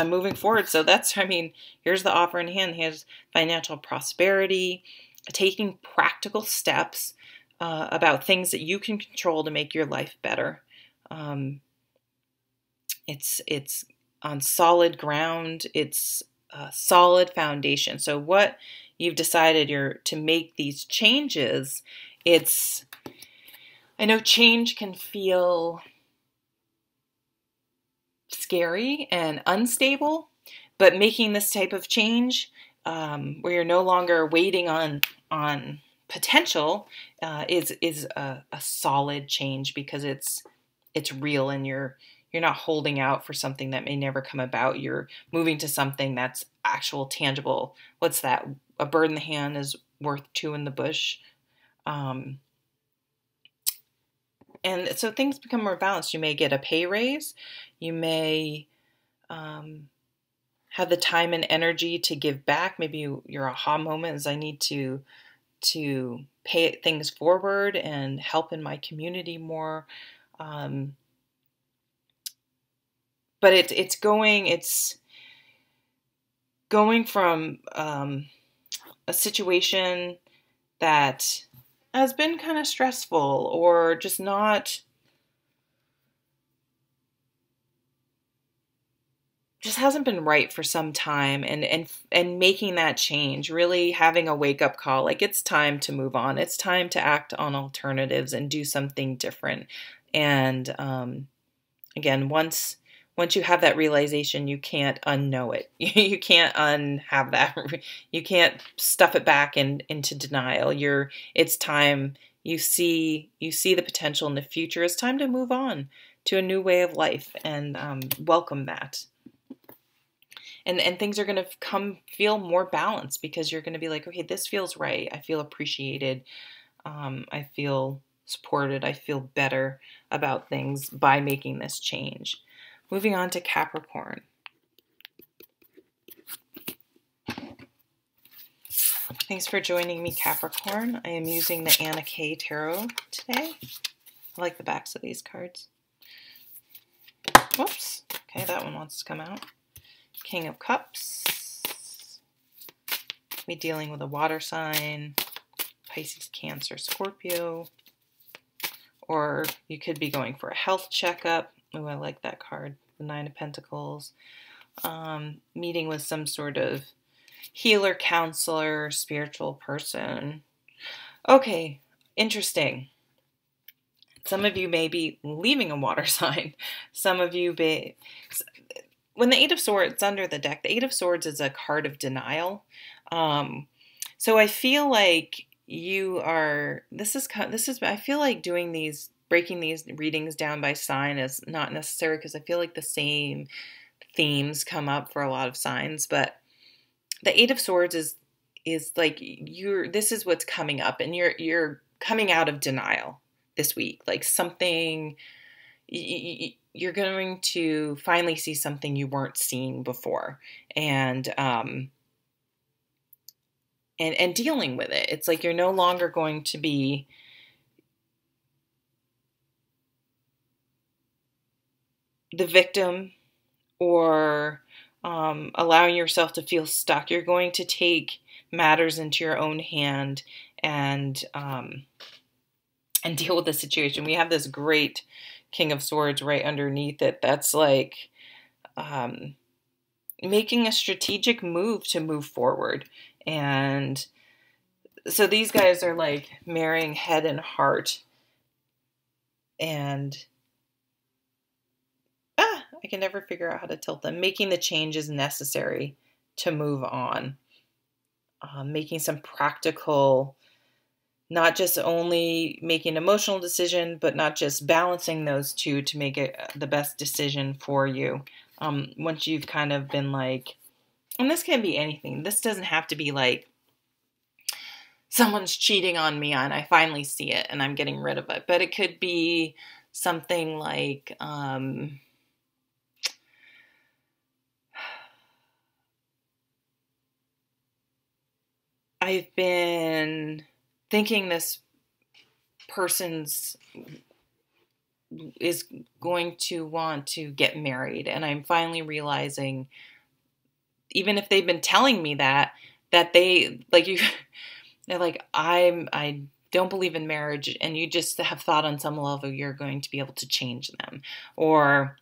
moving forward. So here's the offer in hand. Here's financial prosperity, taking practical steps about things that you can control to make your life better. It's on solid ground. It's a solid foundation. So what you've decided to make these changes, I know change can feel scary and unstable, but making this type of change where you're no longer waiting on potential is a solid change because it's real and you're not holding out for something that may never come about. You're moving to something that's actual, tangible. What's that? A bird in the hand is worth two in the bush. And so things become more balanced. You may get a pay raise. You may have the time and energy to give back. Maybe your aha moment is I need to pay things forward and help in my community more. But it's going from a situation that has been kind of stressful or just hasn't been right for some time and making that change, really having a wake-up call, like it's time to move on. It's time to act on alternatives and do something different. And again, once once you have that realization, you can't unknow it. You can't unhave that. You can't stuff it back into denial. It's time. You see the potential in the future. It's time to move on to a new way of life and welcome that. And things are going to feel more balanced because you're going to be like, okay, this feels right. I feel appreciated. I feel supported. I feel better about things by making this change. Moving on to Capricorn. Thanks for joining me, Capricorn. I am using the Anna K Tarot today. I like the backs of these cards. Whoops. Okay, that one wants to come out. King of Cups. Me dealing with a water sign. Pisces, Cancer, Scorpio. Or you could be going for a health checkup. Oh, I like that card. The Nine of Pentacles. Meeting with some sort of healer, counselor, spiritual person. Okay, interesting. Some of you may be leaving a water sign. Some of you may... When the Eight of Swords under the deck, the Eight of Swords is a card of denial. So I feel like you are... I feel like breaking these readings down by sign is not necessary because I feel like the same themes come up for a lot of signs, but the Eight of Swords is like this is what's coming up, and you're coming out of denial this week. Like something you're going to finally see something you weren't seeing before, and dealing with it. It's like you're no longer going to be the victim or allowing yourself to feel stuck. You're going to take matters into your own hand and deal with the situation. We have this great King of Swords right underneath it. That's like making a strategic move to move forward. And so these guys are like marrying head and heart. And I can never figure out how to tilt them. Making the changes necessary to move on. Making some practical, not just only making an emotional decision, but not just balancing those two to make it the best decision for you. Once you've kind of been like, and this can be anything. This doesn't have to be like, someone's cheating on me and I finally see it and I'm getting rid of it. But it could be something like... I've been thinking this person's is going to want to get married, and I'm finally realizing, even if they've been telling me that they like you, they're like, I don't believe in marriage, and you just have thought on some level you're going to be able to change them, or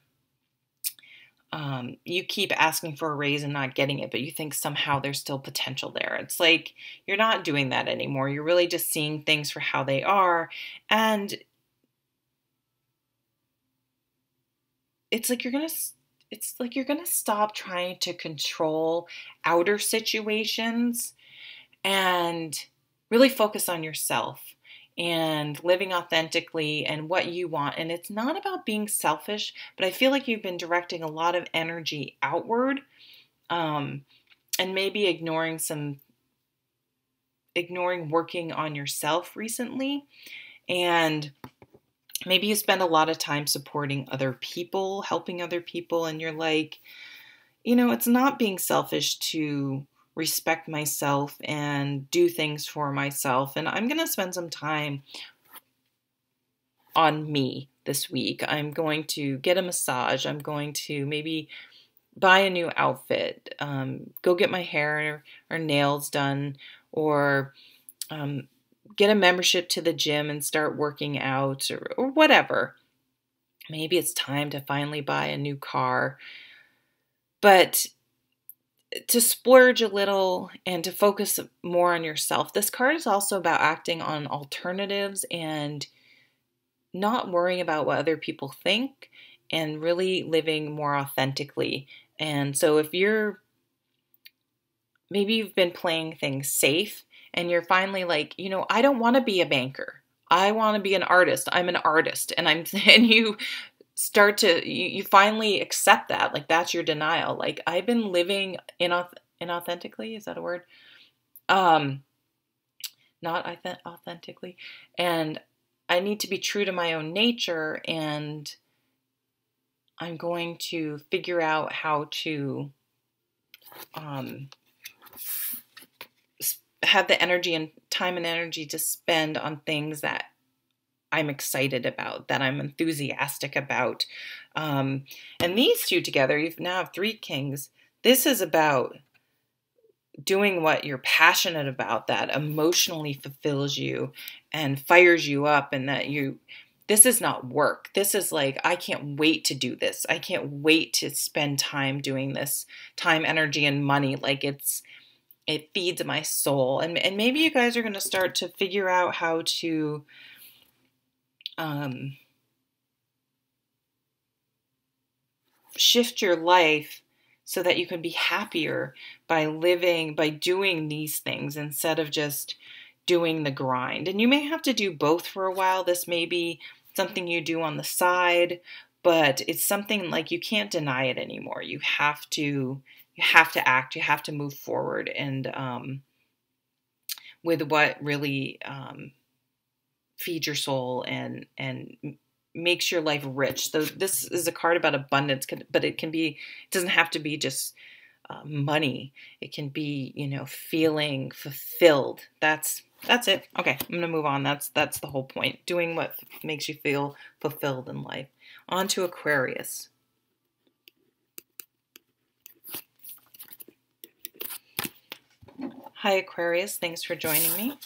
you keep asking for a raise and not getting it, but you think somehow there's still potential there. It's like you're not doing that anymore. You're really just seeing things for how they are. And it's like you're going to stop trying to control outer situations and really focus on yourself and living authentically and what you want. And it's not about being selfish, but I feel like you've been directing a lot of energy outward, and maybe ignoring working on yourself recently. And maybe you spend a lot of time supporting other people, helping other people, and you're like, it's not being selfish to respect myself and do things for myself. And I'm going to spend some time on me this week. I'm going to get a massage. I'm going to maybe buy a new outfit, go get my hair or nails done, or get a membership to the gym and start working out, or whatever. Maybe it's time to finally buy a new car. But to splurge a little and to focus more on yourself. This card is also about acting on alternatives and not worrying about what other people think, and really living more authentically. And so if maybe you've been playing things safe and you're finally like, I don't want to be a banker. I want to be an artist. I'm an artist. And you you finally accept that. Like, that's your denial. Like, I've been living inauthentically. Is that a word? Not authentically. And I need to be true to my own nature, and I'm going to figure out how to have the energy and time and energy to spend on things that I'm excited about, that I'm enthusiastic about. And these two together, you now have three kings. This is about doing what you're passionate about, that emotionally fulfills you and fires you up, and this is not work. This is like, I can't wait to do this. I can't wait to spend time doing this, time, energy, and money. Like, it feeds my soul. And maybe you guys are going to start to figure out how to shift your life so that you can be happier by doing these things instead of just doing the grind. And you may have to do both for a while. This may be something you do on the side, but it's something like you can't deny it anymore. You have to act, you have to move forward, and with what really feeds your soul and makes your life rich. So this is a card about abundance, but it doesn't have to be just money. It can be, feeling fulfilled. That's it. Okay, I'm going to move on. That's the whole point. Doing what makes you feel fulfilled in life. On to Aquarius. Hi, Aquarius. Thanks for joining me.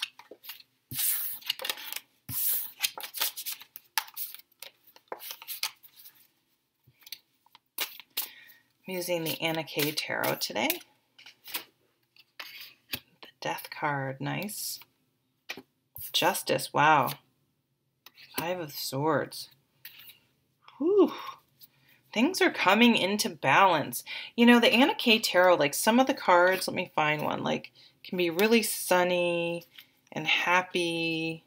I'm using the Anna K Tarot today. The Death card, nice. Justice, wow. 5 of Swords. Whew. Things are coming into balance. The Anna K Tarot, like some of the cards, let me find one, like can be really sunny and happy.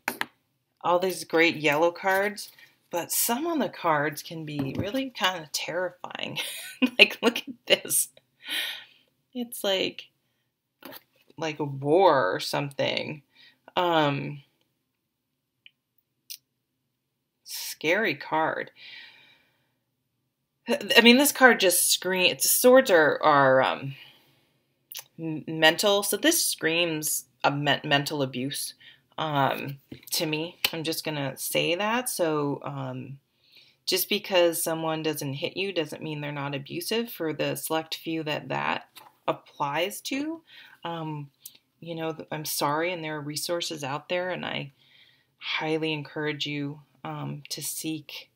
All these great yellow cards. But some of the cards can be really kind of terrifying. Like, look at this. It's like a war or something. Scary card. I mean, this card just screams. Swords are mental, so this screams a mental abuse. To me, I'm just gonna say that. So just because someone doesn't hit you doesn't mean they're not abusive. For the select few that applies to, I'm sorry, and there are resources out there, and I highly encourage you to seek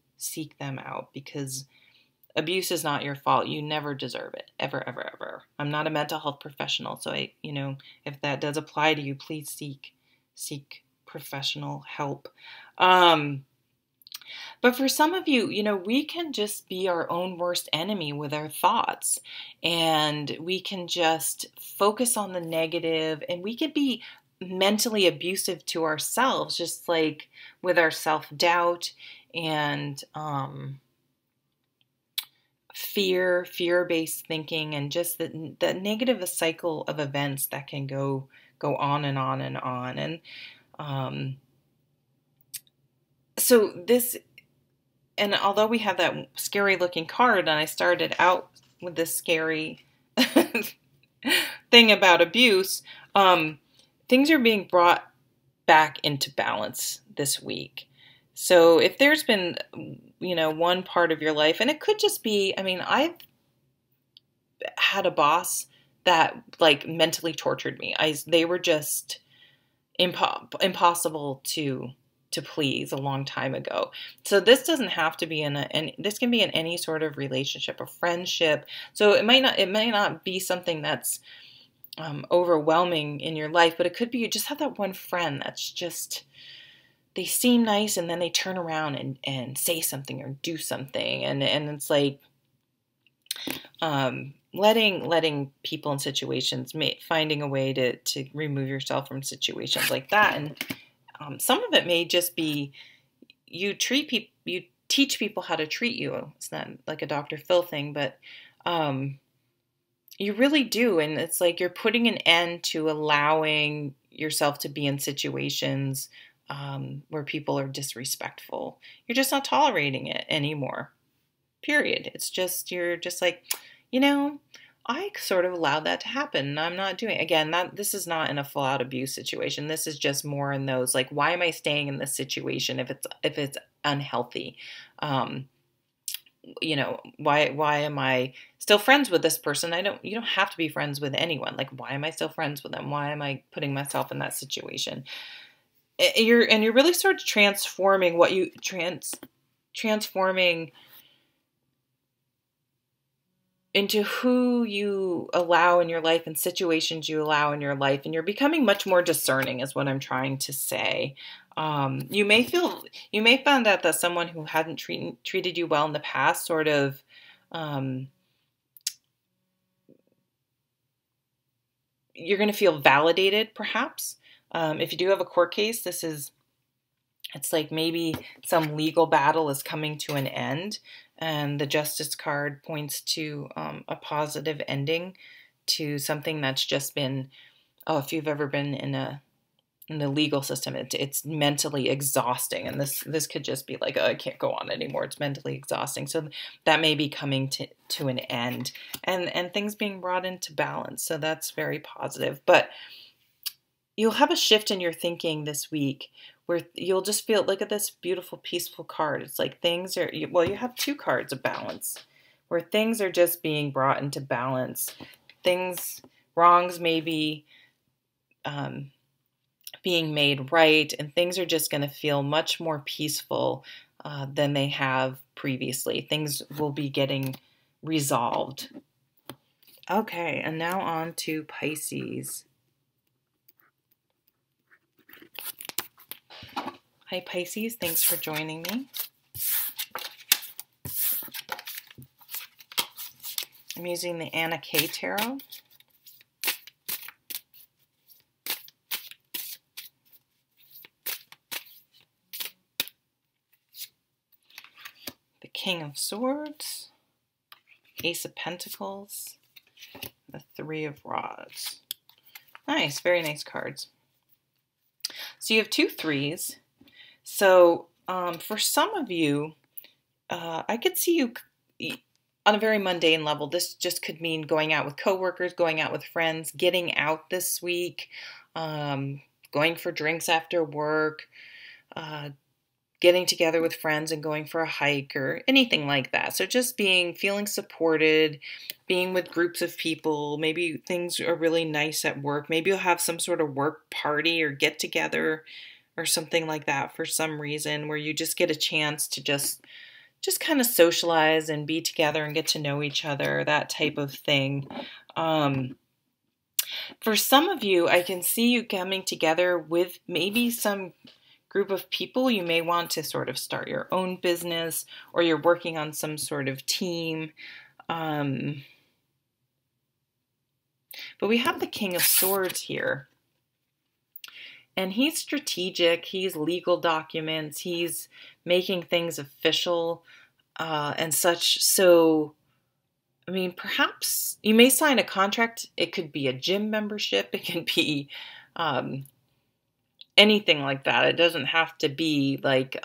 them out, because abuse is not your fault. You never deserve it, ever, ever, ever. I'm not a mental health professional, so if that does apply to you, please seek professional help. But for some of you, we can just be our own worst enemy with our thoughts, and we can just focus on the negative, and we could be mentally abusive to ourselves, just like with our self-doubt and fear-based thinking, and just the negative cycle of events that can go on and on and on. And so this, and although we have that scary looking card, and I started out with this scary thing about abuse, things are being brought back into balance this week. So if there's been, one part of your life, and it could just be, I've had a boss that like mentally tortured me. They were just impossible to please a long time ago. So this doesn't have to be this can be in any sort of relationship or friendship. So it might not be something that's overwhelming in your life, but it could be you just have that one friend that's just they seem nice and then they turn around and say something or do something. And it's like, letting people in situations, finding a way to remove yourself from situations like that. And some of it may just be you teach people how to treat you. It's not like a Dr. Phil thing, but you really do. And it's like you're putting an end to allowing yourself to be in situations where people are disrespectful. You're just not tolerating it anymore. Period. It's just, you're just like, I sort of allowed that to happen and I'm not doing it. Again, this is not in a full out abuse situation. This is just more in those, like, why am I staying in this situation if it's unhealthy? Why am I still friends with this person? You don't have to be friends with anyone. Like, why am I still friends with them? Why am I putting myself in that situation? You're really sort of transforming transforming into who you allow in your life and situations you allow in your life. And you're becoming much more discerning is what I'm trying to say. You may find out that someone who hadn't treated you well in the past sort of, you're going to feel validated perhaps. If you do have a court case, it's like maybe some legal battle is coming to an end, and the Justice card points to a positive ending to something that's just been, if you've ever been in the legal system, it's mentally exhausting, and this could just be like, I can't go on anymore. It's mentally exhausting. So that may be coming to an end, and things being brought into balance. So that's very positive. But you'll have a shift in your thinking this week where you'll just feel, look at this beautiful, peaceful card. It's like you have two cards of balance where things are just being brought into balance. Wrongs may be being made right, and things are just going to feel much more peaceful than they have previously. Things will be getting resolved. Okay, and now on to Pisces. Hi Pisces, thanks for joining me. I'm using the Anna K Tarot. The King of Swords, Ace of Pentacles, the Three of Rods. Nice, very nice cards. So you have two threes. So for some of you, I could see you on a very mundane level. This just could mean going out with coworkers, going out with friends, getting out this week, going for drinks after work, getting together with friends and going for a hike or anything like that. So just feeling supported, being with groups of people. Maybe things are really nice at work. Maybe you'll have some sort of work party or get together or something like that for some reason, where you just get a chance to just kind of socialize and be together and get to know each other, that type of thing. For some of you, I can see you coming together with maybe some group of people. You may want to sort of start your own business, or you're working on some sort of team. But we have the King of Swords here. And he's strategic, he's legal documents, he's making things official and such. So, I mean, perhaps you may sign a contract. It could be a gym membership. It can be anything like that. It doesn't have to be like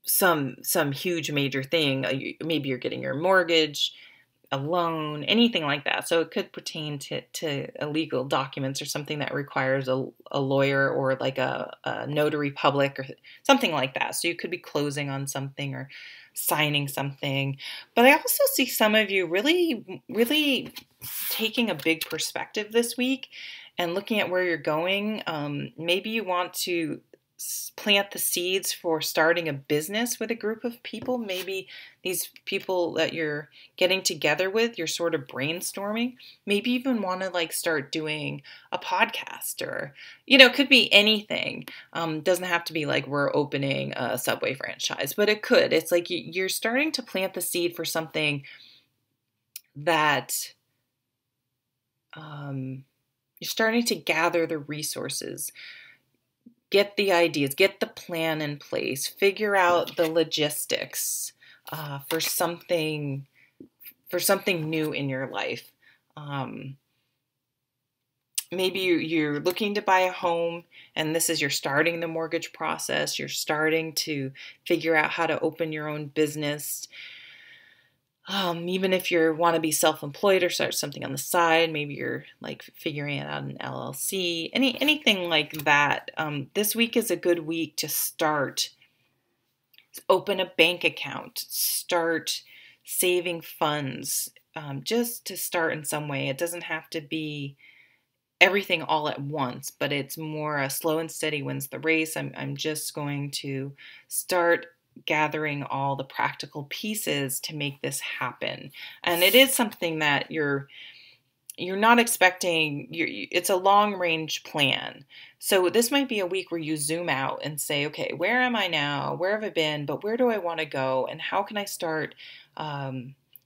some huge major thing. Maybe you're getting your mortgage, a loan, anything like that. So it could pertain to illegal documents or something that requires a lawyer or like a notary public or something like that. So you could be closing on something or signing something. But I also see some of you really, really taking a big perspective this week and looking at where you're going. Maybe you want to plant the seeds for starting a business with a group of people. Maybe these people that you're getting together with, you're sort of brainstorming. Maybe even want to like start doing a podcast, or, it could be anything. Doesn't have to be like we're opening a Subway franchise, but it could. It's like you're starting to plant the seed for something that you're starting to gather the resources, get the ideas, get the plan in place, figure out the logistics for something new in your life. Maybe you're looking to buy a home, and you're starting the mortgage process. You're starting to figure out how to open your own business. Even if you want to be self-employed or start something on the side, maybe you're like figuring out an LLC, anything like that. This week is a good week to start, open a bank account, start saving funds, just to start in some way. It doesn't have to be everything all at once, but it's more a slow and steady wins the race. I'm just going to start gathering all the practical pieces to make this happen. And it is something that you're not expecting. It's a long range plan. So this might be a week where you zoom out and say, okay, where am I now? Where have I been? But where do I want to go? And how can I start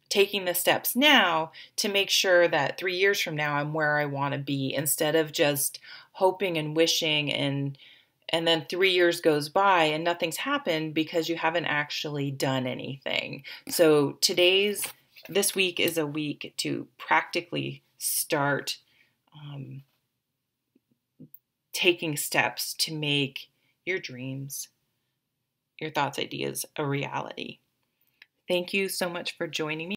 taking the steps now to make sure that 3 years from now I'm where I want to be, instead of just hoping and wishing and then 3 years goes by and nothing's happened because you haven't actually done anything. So this week is a week to practically start taking steps to make your dreams, your thoughts, ideas a reality. Thank you so much for joining me.